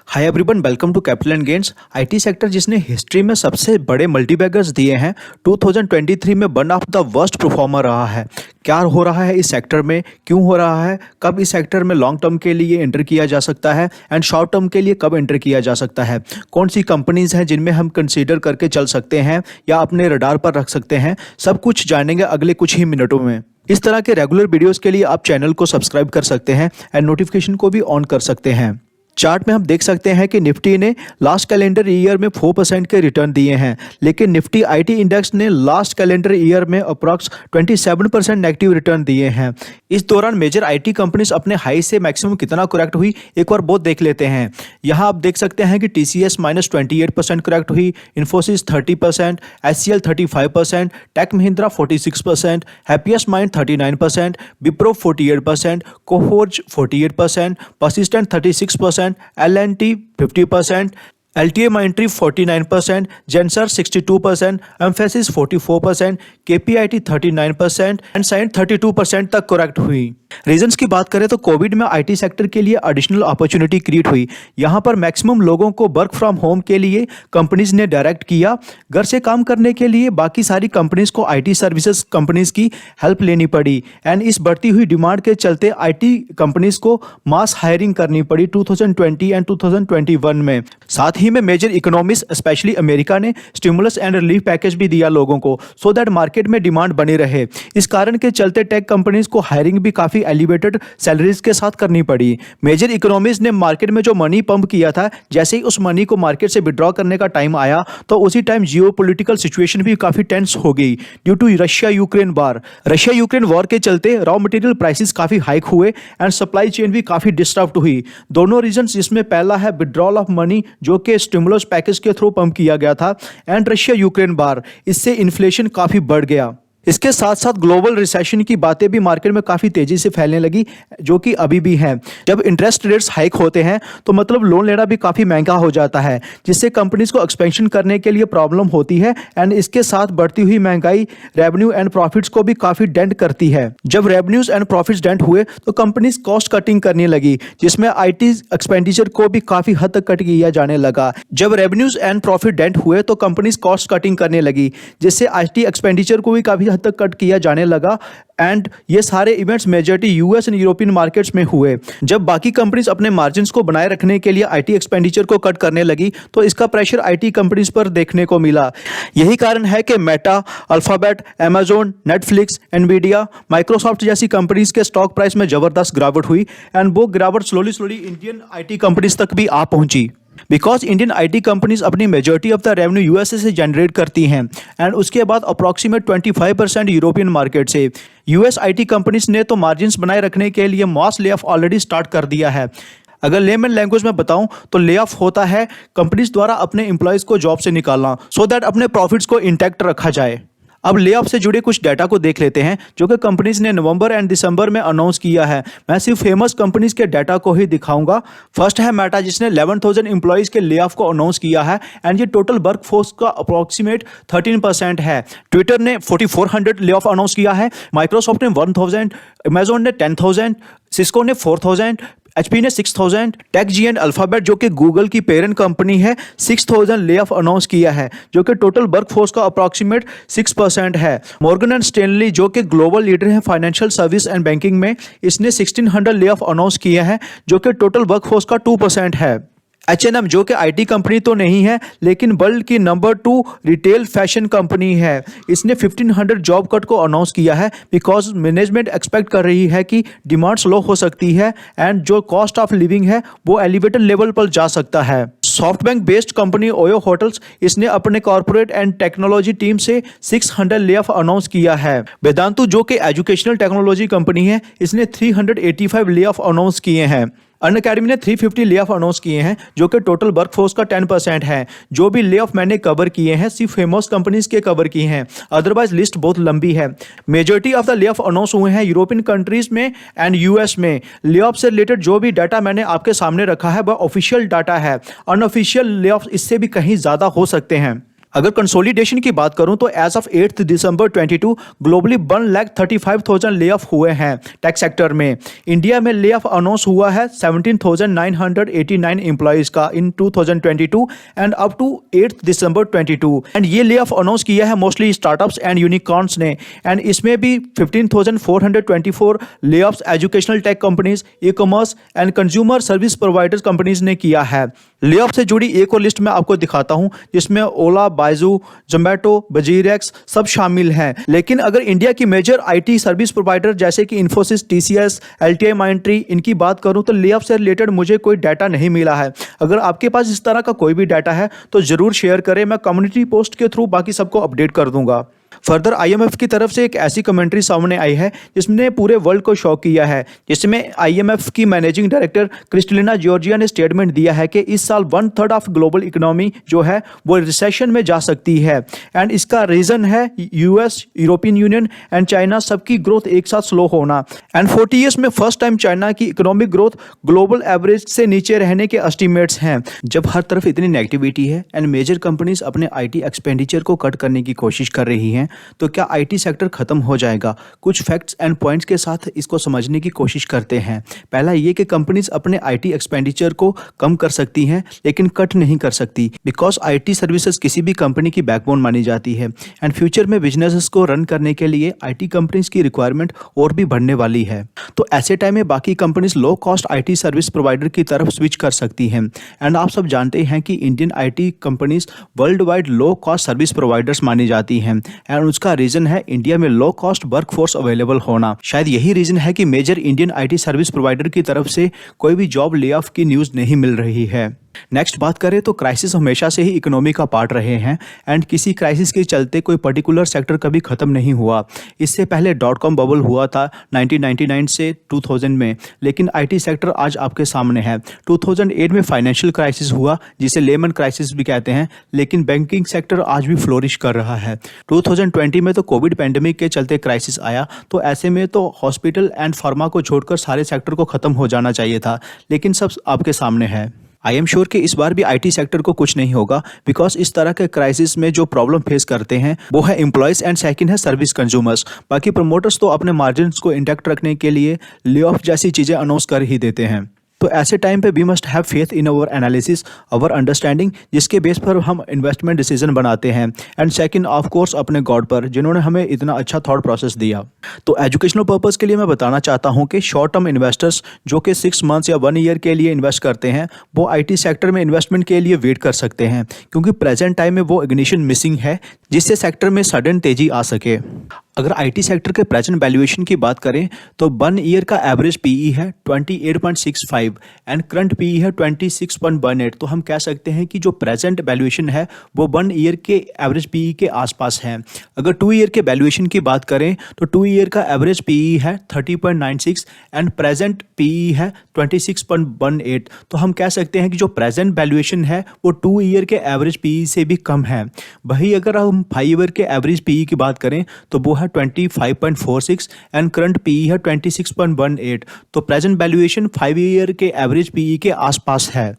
Hi everyone, welcome to capital and gains. IT sector जिसने history में सबसे बड़े मल्टीबैगर्स दिए हैं, 2023 में one of the worst performer रहा है। क्या हो रहा है इस सेक्टर में, क्यों हो रहा है, कब इस सेक्टर में लॉन्ग टर्म के लिए एंटर किया जा सकता है एंड शॉर्ट टर्म के लिए कब एंटर किया जा सकता है, कौन सी कंपनीज हैं जिनमें हम कंसीडर करके चल सकते हैं या अपने रडार पर रख सकते हैं, सब कुछ जानेंगे अगले कुछ ही मिनटों में। इस तरह के रेगुलर वीडियोस के लिए आप चैनल को सब्सक्राइब कर सकते हैं एंड नोटिफिकेशन को भी ऑन कर सकते हैं। चार्ट में हम देख सकते हैं कि निफ्टी ने लास्ट कैलेंडर ईयर में 4% के रिटर्न दिए हैं, लेकिन निफ्टी आईटी इंडेक्स ने लास्ट कैलेंडर ईयर में अप्रॉक्स 27% नेगेटिव रिटर्न दिए हैं। इस दौरान मेजर आईटी कंपनीज अपने हाई से मैक्सिमम कितना करेक्ट हुई, एक बार बहुत देख लेते हैं। यहाँ आप देख सकते हैं कि टीसीएस -28% करेक्ट हुई, Infosys 30%, HCL 35%, Tech Mahindra 46%, Happiest Mind 39%, Wipro 48%, Coforge 48%, Persistent 36%, L&T 50%, LTI Mindtree 49%, Gensar 62%, Mphasis 44%, KPIT 39% and Cyient 32% तक करेक्ट हुई। रीजंस की बात करें तो कोविड में आईटी सेक्टर के लिए एडिशनल अपॉर्चुनिटी क्रिएट हुई। यहाँ पर मैक्सिमम लोगों को वर्क फ्रॉम होम के लिए कंपनीज ने डायरेक्ट किया। घर से काम करने के लिए बाकी सारी कंपनीज को आईटी सर्विसेज कंपनीज की हेल्प लेनी पड़ी एंड इस बढ़ती हुई डिमांड के चलते आईटी कंपनीज को मास हायरिंग करनी पड़ी 2020 एंड 2021 में। साथ ही में मेजर इकोनॉमीज स्पेशली अमेरिका ने स्टिमुलस एंड रिलीफ पैकेज भी दिया लोगों को, सो दैट मार्केट में डिमांड बनी रहे। इस कारण के चलते टेक कंपनीज को हायरिंग भी काफी एलिवेटेड सैलरीज के साथ करनी पड़ी। मेजर इकोनॉमीज ने मार्केट में जो मनी पंप किया था, जैसे ही उस मनी को मार्केट से विड्रॉ करने का टाइम आया तो उसी टाइम जियोपॉलिटिकल सिचुएशन भी काफी टेंस हो गई due to Russia Ukraine war. Russia Ukraine war के चलते रॉ मटेरियल प्राइसेस काफी हाइक हुए एंड सप्लाई चेन भी काफी डिस्टर्ब हुई। दोनों रीजंस, इसमें पहला है विड्रॉल ऑफ मनी जो कि स्टिमुलस पैकेज के थ्रू पंप किया गया था एंड रशिया यूक्रेन वॉर, इससे इन्फ्लेशन काफी बढ़ गया। इसके साथ साथ ग्लोबल रिसेशन की बातें भी मार्केट में काफ़ी तेज़ी से फैलने लगी, जो कि अभी भी हैं। जब इंटरेस्ट रेट्स हाइक होते हैं तो मतलब लोन लेना भी काफ़ी महंगा हो जाता है, जिससे कंपनीज को एक्सपेंशन करने के लिए प्रॉब्लम होती है एंड इसके साथ बढ़ती हुई महंगाई रेवेन्यू एंड प्रॉफिट्स को भी काफ़ी डेंट करती है। जब रेवेन्यूज एंड प्रॉफिट्स डेंट हुए तो कंपनीज कॉस्ट कटिंग करने लगी, जिसमें आईटी एक्सपेंडिचर को भी काफ़ी हद तक कट किया जाने लगा। जब रेवेन्यूज एंड प्रॉफिट डेंट हुए तो कंपनीज कॉस्ट कटिंग करने लगी, जिससे आईटी एक्सपेंडिचर को भी काफ़ी हद तक कट किया जाने लगा एंड ये सारे events majority US and European markets में हुए। जब बाकी कंपनीज अपने मार्जिन्स को बनाए रखने के लिए आईटी एक्सपेंडिचर को कट करने लगी तो इसका प्रेशर आईटी कंपनीज पर देखने को मिला। यही कारण है कि Meta, alphabet, Amazon, Netflix, Nvidia, Microsoft जैसी कंपनीज के स्टॉक प्राइस में जबरदस्त गिरावट हुई एंड वो गिरावट स्लोली इंडियन आईटी कंपनीज तक भी आ पहुंची। बिकॉज इंडियन आईटी कंपनीज अपनी majority of the revenue USA से जनरेट करती हैं एंड उसके बाद अप्रॉक्सीमेट 25% यूरोपियन मार्केट से। यूएस आईटी कंपनीज ने तो मार्जिन्स बनाए रखने के लिए मास ले ऑफ ऑलरेडी स्टार्ट कर दिया है। अगर लेमन लैंग्वेज में बताऊं तो ले ऑफ होता है कंपनीज द्वारा अपने एम्प्लॉयज को जॉब से निकालना, सो दैट अपने प्रॉफिट्स को इंटैक्ट रखा जाए। अब ले ऑफ से जुड़े कुछ डाटा को देख लेते हैं जो कि कंपनीज ने नवंबर एंड दिसंबर में अनाउंस किया है। मैं सिर्फ फेमस कंपनीज के डाटा को ही दिखाऊंगा। फर्स्ट है मेटा, जिसने 11,000 एम्प्लॉयज के ले ऑफ को अनाउंस किया है एंड ये टोटल वर्क फोर्स का अप्रॉक्सीमेट 13% है। ट्विटर ने 4,400 ले ऑफ अनाउंस किया है, माइक्रोसॉफ्ट ने 1,000, अमेजोन ने 10,000, सिस्को ने 4,000, HP ने 6,000, टेक एंड अल्फाबेट जो कि गूगल की पेरेंट कंपनी है 6,000 ले ऑफ अनाउंस किया है, जो कि टोटल वर्कफोर्स का अप्रॉक्सीमेट 6% है। मॉर्गन एंड स्टैनली जो कि ग्लोबल लीडर है फाइनेंशियल सर्विस एंड बैंकिंग में, इसने 1,600 ले ऑफ अनाउंस किया है, जो कि टोटल वर्कफोर्स का 2% है। H&M जो कि आईटी कंपनी तो नहीं है लेकिन वर्ल्ड की नंबर 2 रिटेल फैशन कंपनी है, इसने 1,500 जॉब कट को अनाउंस किया है बिकॉज मैनेजमेंट एक्सपेक्ट कर रही है कि डिमांड स्लो हो सकती है एंड जो कॉस्ट ऑफ लिविंग है वो एलिवेटेड लेवल पर जा सकता है। SoftBank based company OYO hotels, इसने अपने कॉर्पोरेट एंड टेक्नोलॉजी टीम से 600 ले ऑफ अनाउंस किया है। वेदांतु जो कि एजुकेशनल टेक्नोलॉजी कंपनी है, इसने 385 ले ऑफ अनाउंस किए हैं। अनअकैडमी ने 350 ले ऑफ अनाउंस किए हैं, जो कि टोटल वर्कफोर्स का 10% है। जो भी ले ऑफ मैंने कवर किए हैं सिर्फ फेमस कंपनीज के कवर किए हैं, अदरवाइज लिस्ट बहुत लंबी है। Majority of the lay off announce हुए हैं यूरोपियन कंट्रीज में एंड यूएस में। ले ऑफ से रिलेटेड जो भी डाटा मैंने आपके सामने रखा है वह ऑफिशियल डाटा है, अनऑफिशियल ले ऑफ इससे भी कहीं ज़्यादा हो सकते हैं। अगर कंसोलिडेशन की बात करूं तो as of 8 December 22 globally 1,35,000 lay off हुए हैं टेक सेक्टर में। इंडिया में ले ऑफ अनाउंस हुआ है 17,989 एम्प्लॉइज का in 2022 and up to 8 December 22 and ये ले ऑफ अनाउंस किया है मोस्टली स्टार्टअप्स एंड यूनिकॉर्न्स ने एंड इसमें भी 15,424 layoffs educational tech companies, e commerce and consumer service providers companies ने किया है। ले ऑफ से जुड़ी एक और लिस्ट मैं आपको दिखाता हूं जिसमें ओला, बाइजू, जोमैटो, बजीरेक्स सब शामिल हैं। लेकिन अगर इंडिया की मेजर आईटी सर्विस प्रोवाइडर जैसे कि इन्फोसिस, टीसीएस, एलटीआई, माइंडट्री इनकी बात करूं तो ले ऑफ से रिलेटेड मुझे कोई डाटा नहीं मिला है। अगर आपके पास इस तरह का कोई भी डाटा है तो जरूर शेयर करें, मैं कम्युनिटी पोस्ट के थ्रू बाकी सबको अपडेट कर दूंगा। फर्दर आईएमएफ की तरफ से एक ऐसी कमेंट्री सामने आई है जिसने पूरे वर्ल्ड को शॉक किया है, जिसमें आईएमएफ की मैनेजिंग डायरेक्टर क्रिस्टलिना जॉर्जिया ने स्टेटमेंट दिया है कि इस साल 1/3 ऑफ ग्लोबल इकोनॉमी जो है वो रिसेशन में जा सकती है एंड इसका रीजन है US, European union and China सबकी ग्रोथ एक साथ स्लो होना एंड 40 ईयर्स में फर्स्ट टाइम चाइना की इकोनॉमिक ग्रोथ ग्लोबल एवरेज से नीचे रहने के एस्टिमेट्स हैं। जब हर तरफ इतनी नेगेटिविटी है एंड मेजर कंपनीज अपने आईटी एक्सपेंडिचर को कट करने की कोशिश कर रही हैं तो क्या आईटी सेक्टर खत्म हो जाएगा? कुछ फैक्ट्स एंड पॉइंट्स के साथ इसको समझने की कोशिश करते हैं। पहला ये कि कंपनीज अपने आईटी एक्सपेंडिचर को कम कर सकती हैं लेकिन कट नहीं कर सकती बिकॉज आईटी सर्विसेज किसी भी कंपनी की बैकबोन मानी जाती है एंड फ्यूचर में बिजनेसेस को रन करने के लिए आईटी कंपनीज की रिक्वायरमेंट और भी बढ़ने वाली है। तो ऐसे टाइम में बाकी companies low cost IT service provider की तरफ स्विच कर सकती हैं एंड आप सब जानते हैं कि Indian IT companies world wide low cost service providers मानी जाती हैं एंड उसका रीजन है इंडिया में लो कॉस्ट वर्कफोर्स अवेलेबल होना। शायद यही रीजन है कि major Indian IT service provider की तरफ से कोई भी जॉब ले ऑफ की न्यूज़ नहीं मिल रही है। नेक्स्ट बात करें तो क्राइसिस हमेशा से ही इकोनॉमी का पार्ट रहे हैं एंड किसी क्राइसिस के चलते कोई पर्टिकुलर सेक्टर कभी ख़त्म नहीं हुआ। इससे पहले .com बबल हुआ था 1999 से 2000 में, लेकिन आईटी सेक्टर आज आपके सामने है। 2008 में फाइनेंशियल क्राइसिस हुआ जिसे लेमन क्राइसिस भी कहते हैं, लेकिन बैंकिंग सेक्टर आज भी फ्लोरिश कर रहा है। 2020 में तो कोविड पैंडेमिक के चलते क्राइसिस आया, तो ऐसे में तो हॉस्पिटल एंड फार्मा को छोड़कर सारे सेक्टर को ख़त्म हो जाना चाहिए था, लेकिन सब आपके सामने है। आई एम श्योर कि इस बार भी आईटी सेक्टर को कुछ नहीं होगा बिकॉज इस तरह के क्राइसिस में जो प्रॉब्लम फेस करते हैं वो है एम्प्लॉयज़ एंड सेकंड है सर्विस कंज्यूमर्स। बाकी प्रमोटर्स तो अपने मार्जिन्स को इंटैक्ट रखने के लिए ले ऑफ जैसी चीज़ें अनाउंस कर ही देते हैं। तो ऐसे टाइम पे we must have faith in our analysis, our understanding, जिसके बेस पर हम इन्वेस्टमेंट डिसीजन बनाते हैं एंड सेकंड ऑफ कोर्स अपने गॉड पर जिन्होंने हमें इतना अच्छा थॉट प्रोसेस दिया। तो एजुकेशनल पर्पस के लिए मैं बताना चाहता हूं कि शॉर्ट टर्म इन्वेस्टर्स जो कि 6 मंथ्स या 1 ईयर के लिए इन्वेस्ट करते हैं वो आईटी सेक्टर में इन्वेस्टमेंट के लिए वेट कर सकते हैं, क्योंकि प्रेजेंट टाइम में वो इग्निशन मिसिंग है जिससे सेक्टर में सडन तेजी आ सके। अगर आईटी सेक्टर के प्रेजेंट वैल्यूएशन की बात करें तो 1 ईयर का एवरेज पीई है 28.65 एंड करंट पीई है 26.18। तो हम कह सकते हैं कि जो प्रेजेंट वैल्यूएशन है वो 1 ईयर के एवरेज पीई के आसपास है। अगर 2 ईयर के वैल्यूएशन की बात करें तो 2 ईयर का एवरेज पीई है 30.96 एंड प्रेजेंट पीई है 26.18। तो हम कह सकते हैं कि जो प्रेजेंट वैल्यूएशन है वो 2 ईयर के एवरेज पीई से भी कम है। वही अगर हम 5 ईयर के एवरेज पीई की बात करें तो वो है 25.46 एंड करंट पीई है 26.18। तो प्रेजेंट वैल्यूएशन 5 ईयर के एवरेज पीई के आसपास है।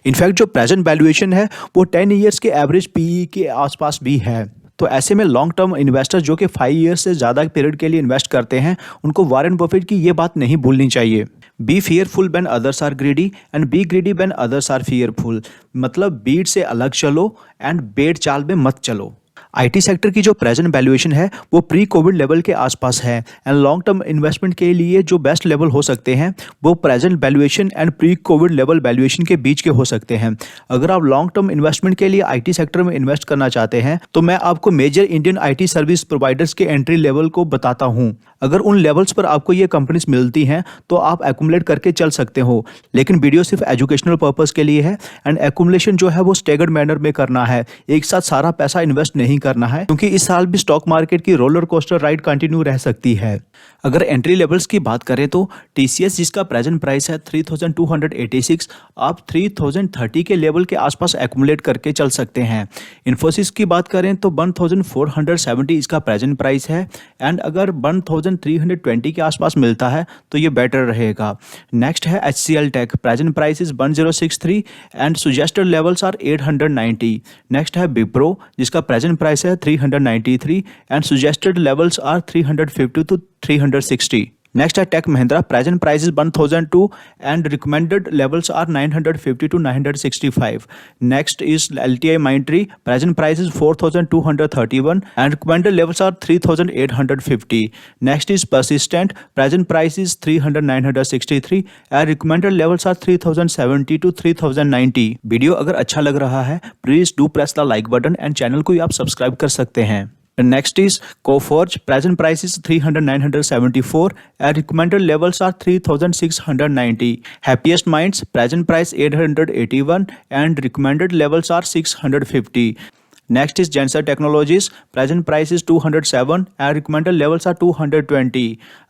इनफैक्ट जो प्रेजेंट वैल्यूएशन है वो 10 ईयर्स के एवरेज पीई के आसपास भी है। तो ऐसे में लॉन्ग टर्म इन्वेस्टर्स जो कि 5 ईयर्स से ज़्यादा पीरियड के लिए इन्वेस्ट करते हैं उनको वॉरेन बफेट की ये बात नहीं भूलनी चाहिए, B fearful when others are greedy and be greedy when others are fearful। मतलब बीट से अलग चलो एंड बेट चाल में मत चलो। आईटी सेक्टर की जो प्रेजेंट वैल्यूएशन है वो प्री कोविड लेवल के आसपास है एंड लॉन्ग टर्म इन्वेस्टमेंट के लिए जो बेस्ट लेवल हो सकते हैं वो present valuation and pre Covid level valuation के बीच के हो सकते हैं। अगर आप लॉन्ग टर्म इन्वेस्टमेंट के लिए आईटी सेक्टर में इन्वेस्ट करना चाहते हैं तो मैं आपको major Indian IT service providers के एंट्री लेवल को बताता हूँ। अगर उन लेवल्स पर आपको ये कंपनीज मिलती हैं तो आप एक्यूमुलेट करके चल सकते हो, लेकिन वीडियो सिर्फ एजुकेशनल पर्पस के लिए है एंड एक्यूमुलेशन जो है वो स्टेगर्ड मैनर में करना है, एक साथ सारा पैसा इन्वेस्ट नहीं करना है, क्योंकि इस साल भी स्टॉक मार्केट की रोलर कोस्टर राइड कंटिन्यू रह सकती है। अगर एंट्री लेवल्स की बात करें तो टीसीएस जिसका प्रेजेंट प्राइस है 3286, आप 3030 के लेवल के आसपास एक्यूमुलेट करके चल सकते हैं। इन्फोसिस की बात करें तो 1470 इसका प्रेजेंट प्राइस है, एंड अगर 1320 के आसपास मिलता है तो ये बेटर रहेगा। नेक्स्ट है HCL Tech, present price is 1063 and suggested levels are 890। Next है विप्रो जिसका प्रेजेंट प्राइस है 393 and suggested levels are 350 to 360। Next है Tech Mahindra, present price is 1002 and recommended levels are 950 to 965। Next is LTI Mindtree, present price is 4231 and recommended levels are 3850। Next is Persistent, present price is 963 and recommended levels are 3070 to 3090। Video अगर अच्छा लग रहा है please do press the like button and channel को आप subscribe कर सकते हैं। Next is Coforge, present price is 974 and recommended levels are 3690. Happiest Minds, present price 881 and recommended levels are 650. Next is Genser Technologies, present price is 207 and recommended levels are 220.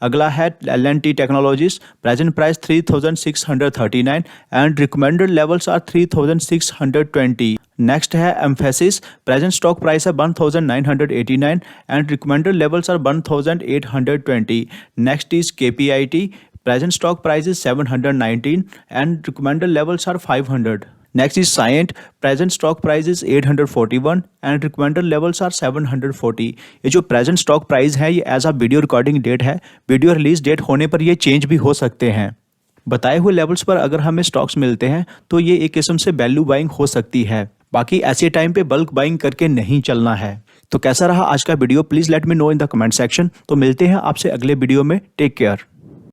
अगला है L&T Technologies, present price 3639 and recommended levels are 3620. Next है Mphasis, present stock price है 1989 and recommended levels are 1820। Next is KPIT, present stock price is 719 and recommended levels are 500। Next is Cyient, present stock price is 841 and recommended levels are 740। ये जो present stock price है ये as a video recording date है, video release date होने पर ये change भी हो सकते हैं। बताए हुए लेवल्स पर अगर हमें स्टॉक्स मिलते हैं तो ये एक किस्म से वैल्यू बाइंग हो सकती है, बाकी ऐसे टाइम पे बल्क बाइंग करके नहीं चलना है। तो कैसा रहा आज का video, please let me know in the comment section. तो मिलते हैं आपसे अगले वीडियो में, टेक केयर।